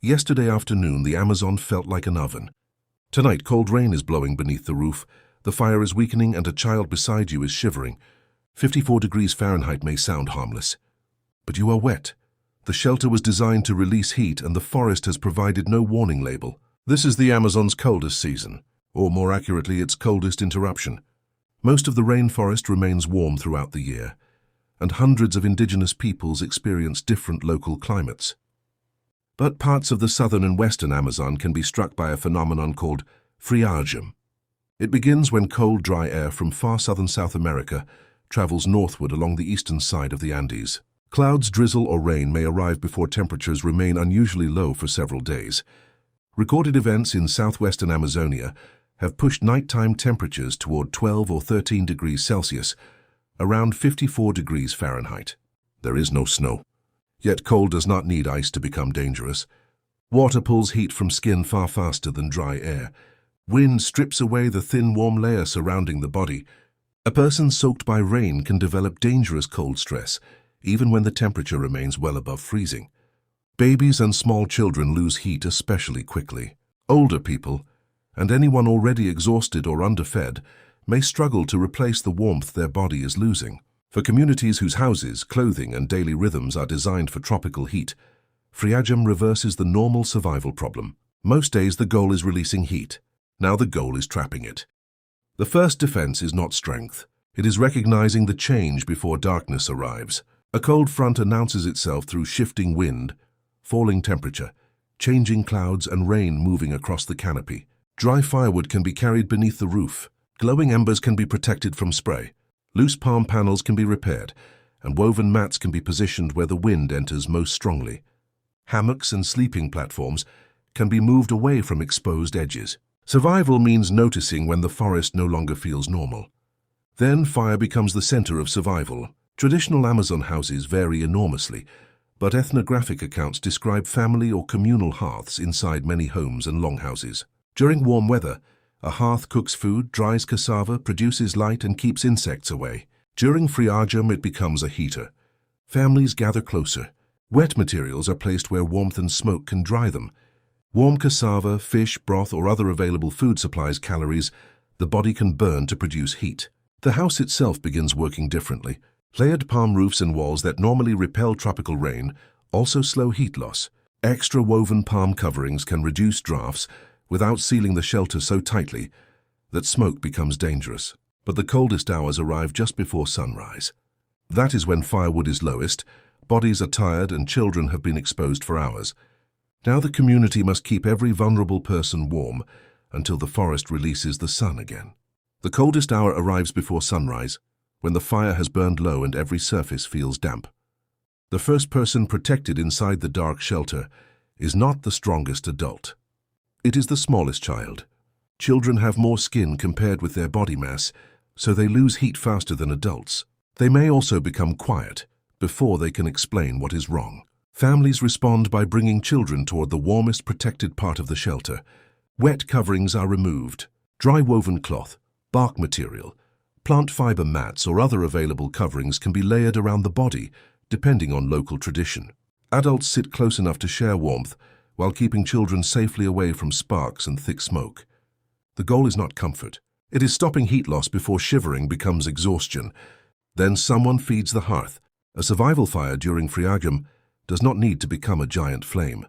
Yesterday afternoon, the Amazon felt like an oven. Tonight, cold rain is blowing beneath the roof, the fire is weakening, and a child beside you is shivering. 54 degrees Fahrenheit may sound harmless, but you are wet. The shelter was designed to release heat, and the forest has provided no warning label. This is the Amazon's coldest season, or more accurately, its coldest interruption. Most of the rainforest remains warm throughout the year, and hundreds of indigenous peoples experience different local climates. But parts of the southern and western Amazon can be struck by a phenomenon called friagem. It begins when cold, dry air from far southern South America travels northward along the eastern side of the Andes. Clouds, drizzle, or rain may arrive before temperatures remain unusually low for several days. Recorded events in southwestern Amazonia have pushed nighttime temperatures toward 12 or 13 degrees Celsius, around 54 degrees Fahrenheit. There is no snow. Yet cold does not need ice to become dangerous. Water pulls heat from skin far faster than dry air. Wind strips away the thin, warm layer surrounding the body. A person soaked by rain can develop dangerous cold stress, even when the temperature remains well above freezing. Babies and small children lose heat especially quickly. Older people, and anyone already exhausted or underfed, may struggle to replace the warmth their body is losing. For communities whose houses, clothing, and daily rhythms are designed for tropical heat, friagem reverses the normal survival problem. Most days the goal is releasing heat. Now the goal is trapping it. The first defense is not strength. It is recognizing the change before darkness arrives. A cold front announces itself through shifting wind, falling temperature, changing clouds, and rain moving across the canopy. Dry firewood can be carried beneath the roof. Glowing embers can be protected from spray. Loose palm panels can be repaired, and woven mats can be positioned where the wind enters most strongly. Hammocks and sleeping platforms can be moved away from exposed edges. Survival means noticing when the forest no longer feels normal. Then fire becomes the center of survival. Traditional Amazon houses vary enormously, but ethnographic accounts describe family or communal hearths inside many homes and longhouses. During warm weather, a hearth cooks food, dries cassava, produces light, and keeps insects away. During friagem, it becomes a heater. Families gather closer. Wet materials are placed where warmth and smoke can dry them. Warm cassava, fish, broth, or other available food supplies calories the body can burn to produce heat. The house itself begins working differently. Layered palm roofs and walls that normally repel tropical rain also slow heat loss. Extra woven palm coverings can reduce drafts without sealing the shelter so tightly that smoke becomes dangerous. But the coldest hours arrive just before sunrise. That is when firewood is lowest, bodies are tired, and children have been exposed for hours. Now the community must keep every vulnerable person warm until the forest releases the sun again. The coldest hour arrives before sunrise, when the fire has burned low and every surface feels damp. The first person protected inside the dark shelter is not the strongest adult. It is the smallest child. Children have more skin compared with their body mass, so they lose heat faster than adults. They may also become quiet before they can explain what is wrong. Families respond by bringing children toward the warmest protected part of the shelter. Wet coverings are removed. Dry woven cloth, bark material, plant fiber mats, or other available coverings can be layered around the body, depending on local tradition. Adults sit close enough to share warmth, while keeping children safely away from sparks and thick smoke. The goal is not comfort. It is stopping heat loss before shivering becomes exhaustion. Then someone feeds the hearth. A survival fire during friagem does not need to become a giant flame.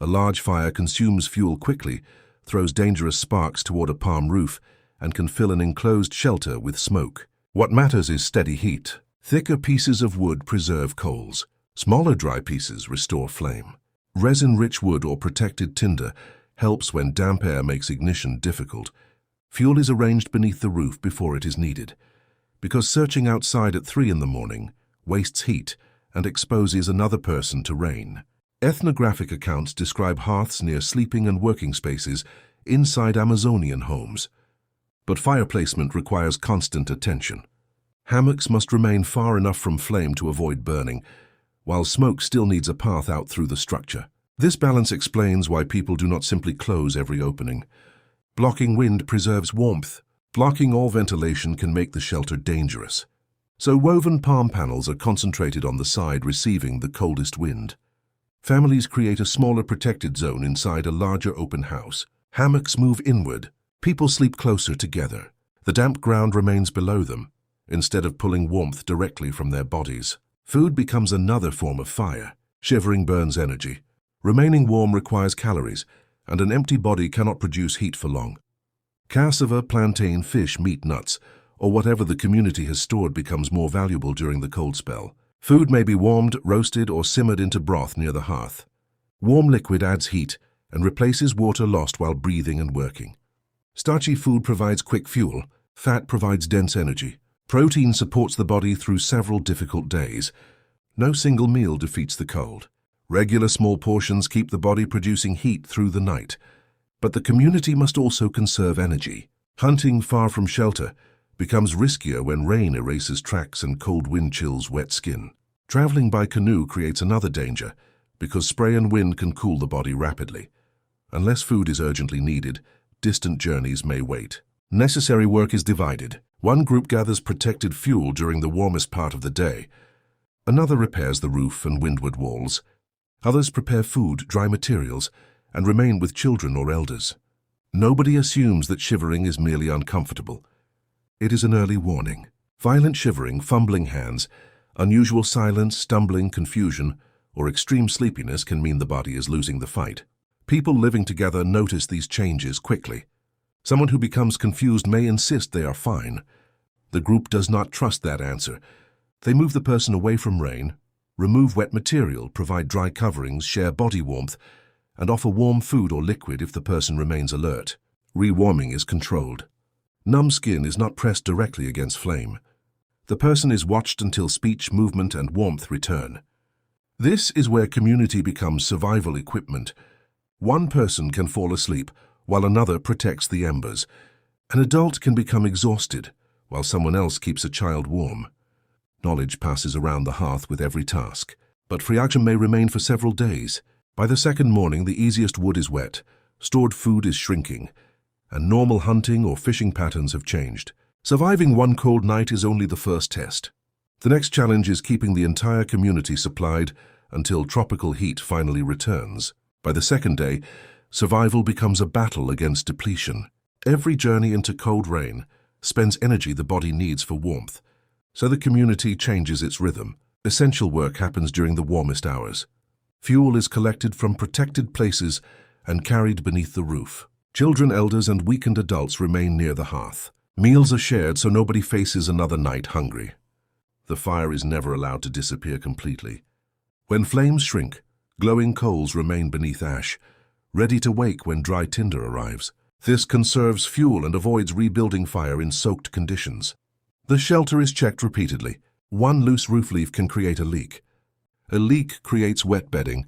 A large fire consumes fuel quickly, throws dangerous sparks toward a palm roof, and can fill an enclosed shelter with smoke. What matters is steady heat. Thicker pieces of wood preserve coals. Smaller dry pieces restore flame. Resin-rich wood or protected tinder helps when damp air makes ignition difficult. Fuel is arranged beneath the roof before it is needed, because searching outside at 3 in the morning wastes heat and exposes another person to rain. Ethnographic accounts describe hearths near sleeping and working spaces inside Amazonian homes. But fire placement requires constant attention. Hammocks must remain far enough from flame to avoid burning, while smoke still needs a path out through the structure. This balance explains why people do not simply close every opening. Blocking wind preserves warmth. Blocking all ventilation can make the shelter dangerous. So woven palm panels are concentrated on the side receiving the coldest wind. Families create a smaller protected zone inside a larger open house. Hammocks move inward. People sleep closer together. The damp ground remains below them, instead of pulling warmth directly from their bodies. Food becomes another form of fire. Shivering burns energy. Remaining warm requires calories, and an empty body cannot produce heat for long. Cassava, plantain, fish, meat, nuts, or whatever the community has stored becomes more valuable during the cold spell. Food may be warmed, roasted, or simmered into broth near the hearth. Warm liquid adds heat and replaces water lost while breathing and working. Starchy food provides quick fuel. Fat provides dense energy. Protein supports the body through several difficult days. No single meal defeats the cold. Regular small portions keep the body producing heat through the night. But the community must also conserve energy. Hunting far from shelter becomes riskier when rain erases tracks and cold wind chills wet skin. Traveling by canoe creates another danger because spray and wind can cool the body rapidly. Unless food is urgently needed, distant journeys may wait. Necessary work is divided. One group gathers protected fuel during the warmest part of the day. Another repairs the roof and windward walls. Others prepare food, dry materials, and remain with children or elders. Nobody assumes that shivering is merely uncomfortable. It is an early warning. Violent shivering, fumbling hands, unusual silence, stumbling, confusion, or extreme sleepiness can mean the body is losing the fight. People living together notice these changes quickly. Someone who becomes confused may insist they are fine. The group does not trust that answer. They move the person away from rain, remove wet material, provide dry coverings, share body warmth, and offer warm food or liquid if the person remains alert. Rewarming is controlled. Numb skin is not pressed directly against flame. The person is watched until speech, movement, and warmth return. This is where community becomes survival equipment. One person can fall asleep while another protects the embers. An adult can become exhausted while someone else keeps a child warm. Knowledge passes around the hearth with every task, but friagem may remain for several days. By the second morning, the easiest wood is wet, stored food is shrinking, and normal hunting or fishing patterns have changed. Surviving one cold night is only the first test. The next challenge is keeping the entire community supplied until tropical heat finally returns. By the second day, survival becomes a battle against depletion. Every journey into cold rain spends energy the body needs for warmth, so the community changes its rhythm. Essential work happens during the warmest hours. Fuel is collected from protected places and carried beneath the roof. Children, elders, and weakened adults remain near the hearth. Meals are shared so nobody faces another night hungry. The fire is never allowed to disappear completely. When flames shrink, glowing coals remain beneath ash, ready to wake when dry tinder arrives. This conserves fuel and avoids rebuilding fire in soaked conditions. The shelter is checked repeatedly. One loose roof leaf can create a leak. A leak creates wet bedding.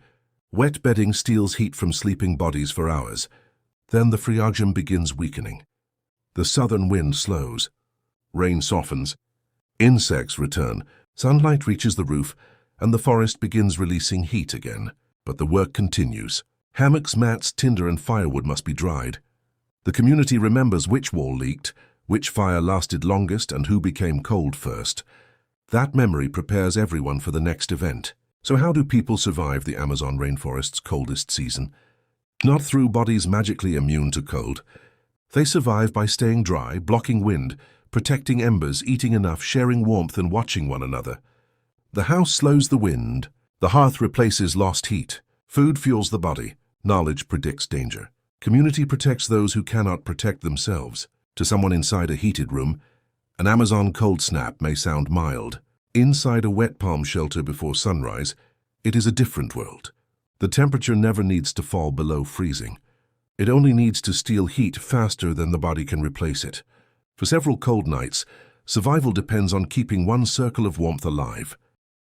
Wet bedding steals heat from sleeping bodies for hours. Then the friagem begins weakening. The southern wind slows. Rain softens. Insects return. Sunlight reaches the roof, and the forest begins releasing heat again. But the work continues. Hammocks, mats, tinder, and firewood must be dried. The community remembers which wall leaked, which fire lasted longest, and who became cold first. That memory prepares everyone for the next event. So how do people survive the Amazon rainforest's coldest season? Not through bodies magically immune to cold. They survive by staying dry, blocking wind, protecting embers, eating enough, sharing warmth, and watching one another. The house slows the wind. The hearth replaces lost heat. Food fuels the body. Knowledge predicts danger. Community protects those who cannot protect themselves. To someone inside a heated room, an Amazon cold snap may sound mild. Inside a wet palm shelter before sunrise, it is a different world. The temperature never needs to fall below freezing. It only needs to steal heat faster than the body can replace it. For several cold nights, survival depends on keeping one circle of warmth alive.